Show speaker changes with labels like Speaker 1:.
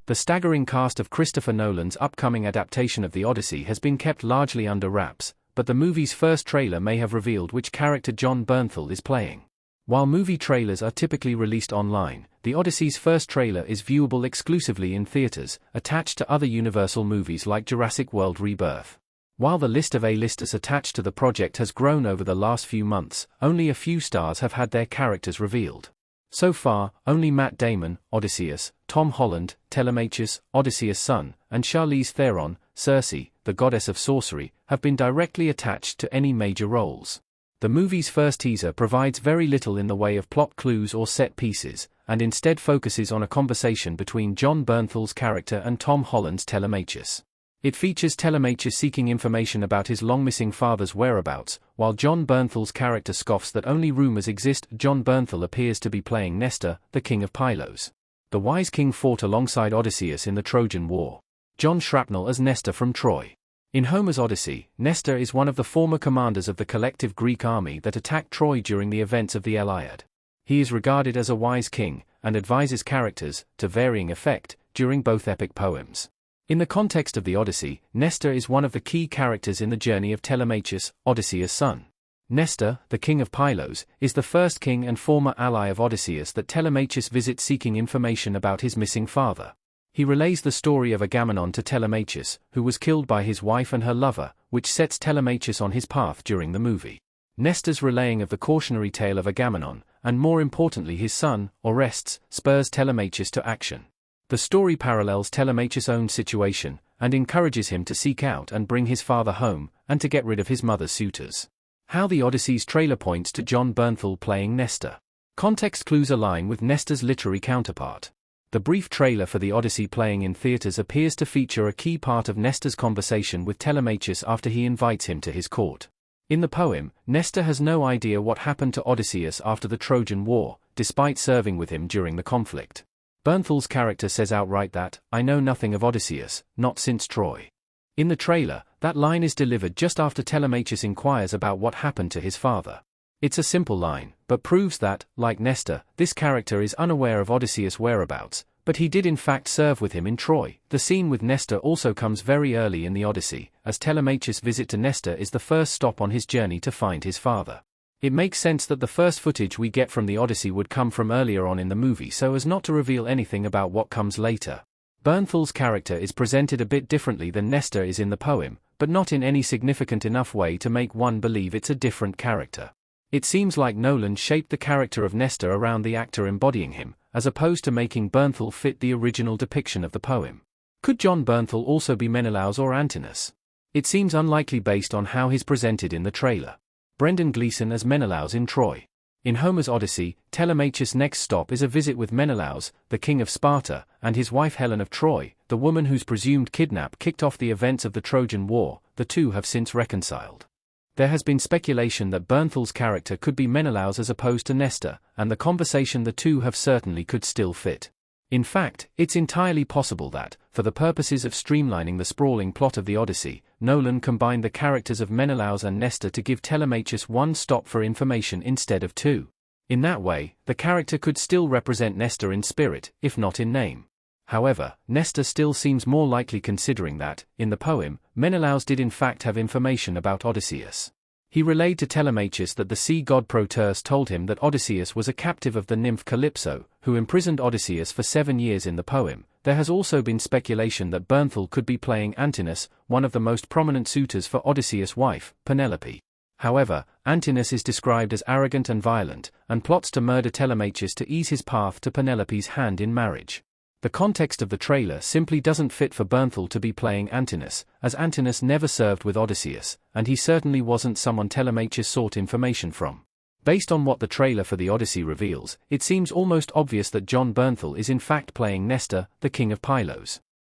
Speaker 1: The staggering cast of Christopher Nolan's upcoming adaptation of the Odyssey has been kept largely under wraps, but the movie's first trailer may have revealed which character Jon Bernthal is playing. While movie trailers are typically released online, the Odyssey's first trailer is viewable exclusively in theaters, attached to other Universal movies like Jurassic World Rebirth. While the list of A-listers attached to the project has grown over the last few months, only a few stars have had their characters revealed. So far, only Matt Damon, Odysseus, Tom Holland, Telemachus, Odysseus' son, and Charlize Theron, Circe, the goddess of sorcery, have been directly attached to any major roles. The movie's first teaser provides very little in the way of plot clues or set pieces, and instead focuses on a conversation between Jon Bernthal's character and Tom Holland's Telemachus. It features Telemachus seeking information about his long-missing father's whereabouts, while Jon Bernthal's character scoffs that only rumors exist. Jon Bernthal appears to be playing Nestor, the king of Pylos. The wise king fought alongside Odysseus in the Trojan War. John Shrapnel as Nestor from Troy. In Homer's Odyssey, Nestor is one of the former commanders of the collective Greek army that attacked Troy during the events of the Iliad. He is regarded as a wise king, and advises characters, to varying effect, during both epic poems. In the context of the Odyssey, Nestor is one of the key characters in the journey of Telemachus, Odysseus' son. Nestor, the king of Pylos, is the first king and former ally of Odysseus that Telemachus visits seeking information about his missing father. He relays the story of Agamemnon to Telemachus, who was killed by his wife and her lover, which sets Telemachus on his path during the movie. Nestor's relaying of the cautionary tale of Agamemnon, and more importantly his son, Orestes, spurs Telemachus to action. The story parallels Telemachus' own situation, and encourages him to seek out and bring his father home, and to get rid of his mother's suitors. How the Odyssey's trailer points to Jon Bernthal playing Nestor. Context clues align with Nestor's literary counterpart. The brief trailer for the Odyssey playing in theaters appears to feature a key part of Nestor's conversation with Telemachus after he invites him to his court. In the poem, Nestor has no idea what happened to Odysseus after the Trojan War, despite serving with him during the conflict. Bernthal's character says outright that, "I know nothing of Odysseus, not since Troy." In the trailer, that line is delivered just after Telemachus inquires about what happened to his father. It's a simple line, but proves that, like Nestor, this character is unaware of Odysseus' whereabouts, but he did in fact serve with him in Troy. The scene with Nestor also comes very early in the Odyssey, as Telemachus' visit to Nestor is the first stop on his journey to find his father. It makes sense that the first footage we get from the Odyssey would come from earlier on in the movie so as not to reveal anything about what comes later. Bernthal's character is presented a bit differently than Nestor is in the poem, but not in any significant enough way to make one believe it's a different character. It seems like Nolan shaped the character of Nestor around the actor embodying him, as opposed to making Bernthal fit the original depiction of the poem. Could Jon Bernthal also be Menelaus or Antinous? It seems unlikely based on how he's presented in the trailer. Brendan Gleeson as Menelaus in Troy. In Homer's Odyssey, Telemachus' next stop is a visit with Menelaus, the king of Sparta, and his wife Helen of Troy, the woman whose presumed kidnap kicked off the events of the Trojan War. The two have since reconciled. There has been speculation that Bernthal's character could be Menelaus as opposed to Nestor, and the conversation the two have certainly could still fit. In fact, it's entirely possible that, for the purposes of streamlining the sprawling plot of the Odyssey, Nolan combined the characters of Menelaus and Nestor to give Telemachus one stop for information instead of two. In that way, the character could still represent Nestor in spirit, if not in name. However, Nestor still seems more likely considering that, in the poem, Menelaus did in fact have information about Odysseus. He relayed to Telemachus that the sea god Proteus told him that Odysseus was a captive of the nymph Calypso, who imprisoned Odysseus for 7 years in the poem. There has also been speculation that Bernthal could be playing Antinous, one of the most prominent suitors for Odysseus' wife, Penelope. However, Antinous is described as arrogant and violent, and plots to murder Telemachus to ease his path to Penelope's hand in marriage. The context of the trailer simply doesn't fit for Bernthal to be playing Antinous, as Antinous never served with Odysseus, and he certainly wasn't someone Telemachus sought information from. Based on what the trailer for the Odyssey reveals, it seems almost obvious that Jon Bernthal is in fact playing Nestor, the king of Pylos.